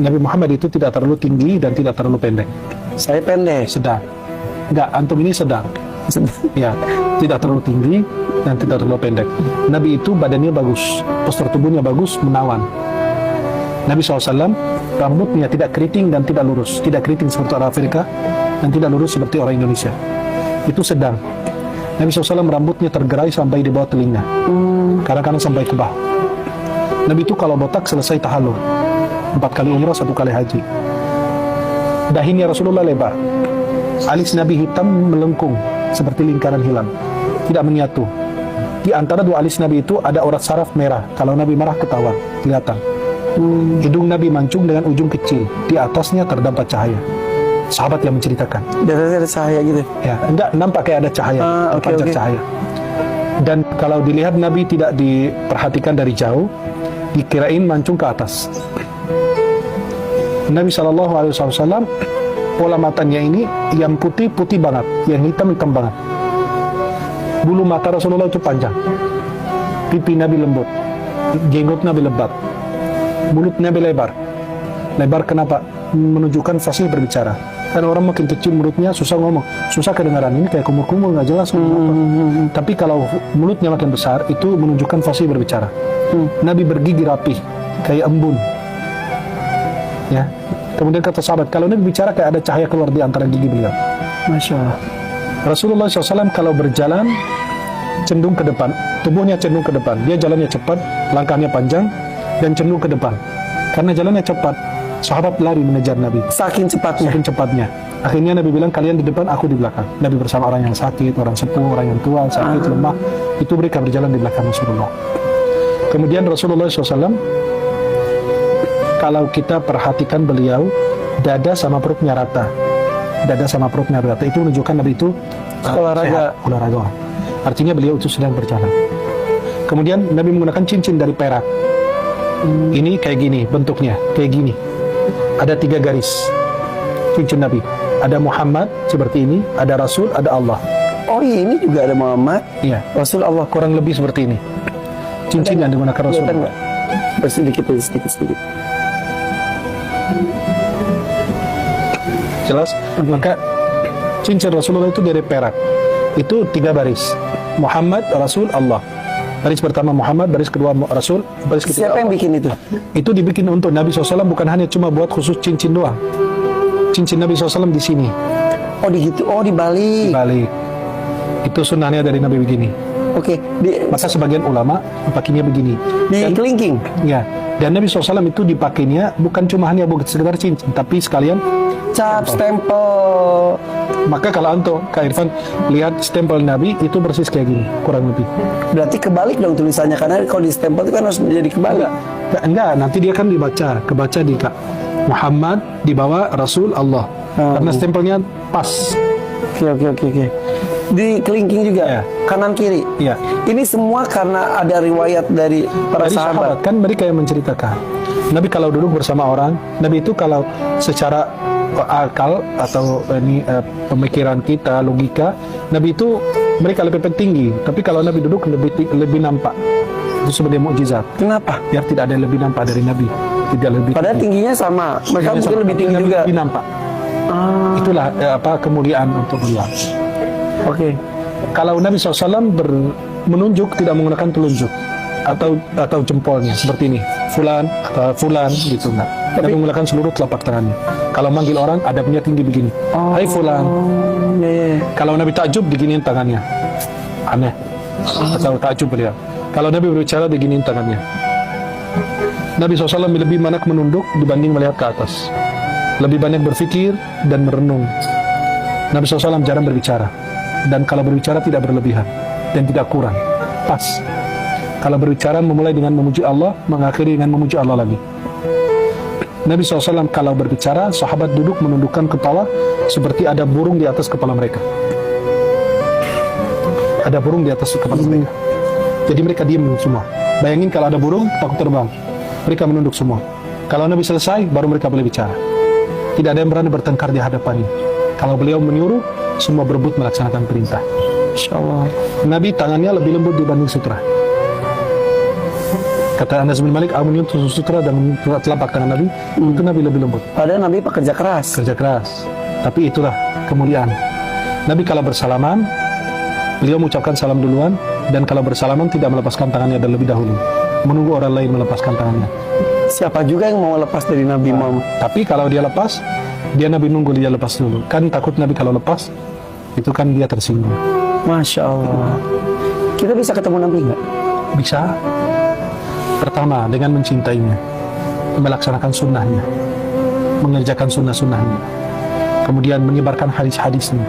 Nabi Muhammad itu tidak terlalu tinggi dan tidak terlalu pendek. Saya pendek. Sedang. Enggak, antum ini sedang. Ya, tidak terlalu tinggi dan tidak terlalu pendek. Nabi itu badannya bagus, postur tubuhnya bagus, menawan. Nabi SAW rambutnya tidak keriting dan tidak lurus, tidak keriting seperti orang Afrika dan tidak lurus seperti orang Indonesia. Itu sedang. Nabi SAW rambutnya tergerai sampai di bawah telinga, kadang-kadang sampai ke bawah. Nabi itu kalau botak selesai tahallul, 4 kali umrah, 1 kali haji. Dahinya Rasulullah lebar, alis Nabi hitam melengkung seperti lingkaran hilal, tidak menyatu. Di antara 2 alis Nabi itu ada urat saraf merah. Kalau Nabi marah ketahuan, kelihatan. Hidung Nabi mancung dengan ujung kecil, di atasnya terdapat cahaya. Sahabat yang menceritakan. Dari ada cahaya gitu. Ya, enggak nampak kayak ada cahaya, terpancar cahaya. Dan kalau dilihat Nabi tidak diperhatikan dari jauh, dikirain mancung ke atas. Nabi SAW pola matanya ini yang putih banget, yang hitam banget. Bulu mata Rasulullah itu panjang, pipi Nabi lembut, jenggot Nabi lebat, mulut Nabi lebar. Lebar kenapa? Menunjukkan fasih berbicara. Kan orang makin kecil mulutnya susah ngomong, susah kedengaran, ini kayak kumur-kumur nggak jelas ngomong apa. Tapi kalau mulutnya makin besar, itu menunjukkan fasih berbicara. Nabi bergigi rapi, kayak embun. Ya. Kemudian kata sahabat, kalau Nabi bicara kayak ada cahaya keluar di antara gigi beliau. Masya Allah. Rasulullah SAW kalau berjalan cenderung ke depan, tubuhnya cenderung ke depan. Dia jalannya cepat, langkahnya panjang, dan cenderung ke depan. Karena jalannya cepat, sahabat lari mengejar Nabi. Saking cepatnya. Akhirnya Nabi bilang, kalian di depan, aku di belakang. Nabi bersama orang yang sakit, orang sepuh, orang yang tua, sakit, lemah. Itu mereka berjalan di belakang Rasulullah. Kemudian Rasulullah SAW, kalau kita perhatikan beliau, dada sama perutnya rata. Dada sama perutnya rata. Itu menunjukkan Nabi itu olahraga. Artinya beliau itu sedang berjalan. Kemudian Nabi menggunakan cincin dari perak. Ini kayak gini bentuknya, kayak gini. Ada 3 garis cincin Nabi. Ada Muhammad seperti ini, ada Rasul, ada Allah. Oh ini juga ada Muhammad, Iya. Rasul, Allah. Kurang lebih seperti ini. Cincin yang digunakan Rasul. Sedikit. Jelas? Maka cincin Rasulullah itu dari perak. Itu 3 baris. Muhammad, Rasul, Allah. Baris pertama Muhammad, baris kedua Rasul, baris ketiga Siapa yang Allah. bikin itu? Itu dibikin untuk Nabi SAW, bukan hanya cuma buat khusus cincin doang. Cincin Nabi SAW di sini, Oh gitu. Oh di dibalik. balik. Itu sunnahnya dari Nabi begini. Oke. Maka sebagian ulama pakainya begini. Di kelingking. Ya. Dan Nabi SAW itu dipakainya bukan cuma hanya buat sekedar cincin, tapi sekalian Cap, stempel. Maka kalau anto, Kak Irfan, lihat stempel Nabi itu persis kayak gini, kurang lebih. Berarti kebalik dong tulisannya, karena kalau di stempel itu kan harus jadi kebalik. Enggak, nanti dia kan kebaca di Kak. Muhammad di bawah, Rasul, Allah. Karena stempelnya pas. Oke. Di kelingking juga, Ya. kanan kiri. Iya. Ini semua karena ada riwayat dari para Dari sahabat. kan mereka yang menceritakan. Nabi kalau duduk bersama orang, Nabi itu kalau secara akal atau pemikiran kita, logika, Nabi itu mereka lebih tinggi. Tapi kalau Nabi duduk lebih nampak. Itu sebagai mukjizat. Kenapa? Biar tidak ada yang lebih nampak dari Nabi. Tidak lebih. Padahal tingginya sama. Mereka mungkin lebih tinggi Nabi juga. lebih nampak. Itulah kemuliaan untuk beliau. Oke. Kalau Nabi SAW menunjuk tidak menggunakan telunjuk atau jempolnya seperti ini, fulan atau fulan gitu enggak. Nabi menggunakan seluruh telapak tangannya. Kalau manggil orang adabnya tinggi begini. Hai fulan. Iya. Kalau Nabi takjub diginiin tangannya. Aneh. Atau takjub beliau. Kalau Nabi berbicara diginiin tangannya. Nabi SAW lebih banyak menunduk dibanding melihat ke atas. Lebih banyak berpikir dan merenung. Nabi SAW jarang berbicara. Dan kalau berbicara tidak berlebihan dan tidak kurang, pas. Kalau berbicara memulai dengan memuji Allah, mengakhiri dengan memuji Allah lagi. Nabi SAW kalau berbicara, sahabat duduk menundukkan kepala seperti ada burung di atas kepala mereka. Ada burung di atas kepala mereka. Jadi mereka diam semua. Bayangin kalau ada burung takut terbang, mereka menunduk semua. Kalau Nabi selesai, baru mereka boleh bicara. Tidak ada yang berani bertengkar di hadapannya. Kalau beliau menyuruh, semua berebut melaksanakan perintah. Insya Allah. Nabi tangannya lebih lembut dibanding sutra. Kata Anas bin Malik, aku menyentuh sutra dan menyentuh telapak tangan Nabi, itu Nabi lebih lembut. Padahal Nabi pekerja keras. Kerja keras. Tapi itulah kemuliaan. Nabi kalau bersalaman, beliau mengucapkan salam duluan, dan kalau bersalaman tidak melepaskan tangannya dan lebih dahulu. Menunggu orang lain melepaskan tangannya. Siapa juga yang mau lepas dari Nabi Muhammad? Tapi kalau dia lepas, dia Nabi nunggu dia lepas dulu. Kan takut Nabi kalau lepas, itu kan dia tersinggung. Masya Allah. Kita bisa ketemu Nabi nggak? Bisa. Pertama, dengan mencintainya, melaksanakan sunnahnya, mengerjakan sunnah-sunnahnya, kemudian menyebarkan hadis-hadisnya.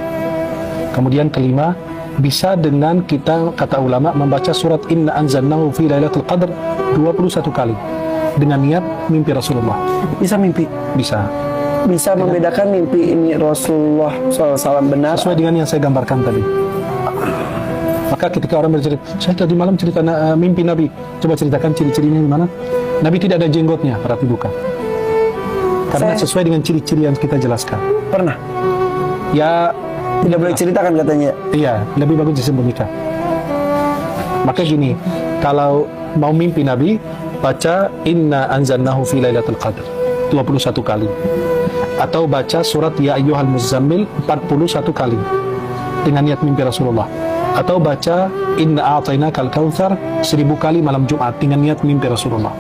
Kemudian kelima, bisa dengan kita, kata ulama, membaca surat Inna anzalnahu fi lailatul qadr 21 kali dengan niat mimpi Rasulullah. Bisa mimpi. Bisa. Bisa membedakan mimpi ini Rasulullah SAW benar. Sesuai dengan yang saya gambarkan tadi. Maka ketika orang bercerita, saya tadi malam cerita mimpi Nabi, coba ceritakan ciri-cirinya gimana? Nabi tidak ada jenggotnya, berarti bukan. Karena sesuai dengan ciri-ciri yang kita jelaskan. Pernah? Ya, Tidak boleh ceritakan katanya. iya, lebih bagus disembunyikan. Maka gini, kalau mau mimpi Nabi, baca Inna anzalnahu fi lailatul qadr 21 kali. Atau baca surat Ya ayyuhal muzammil 41 kali dengan niat mimpi Rasulullah. Atau baca Inna a'tainakal kautsar 1000 kali malam Jumat dengan niat mimpi Rasulullah.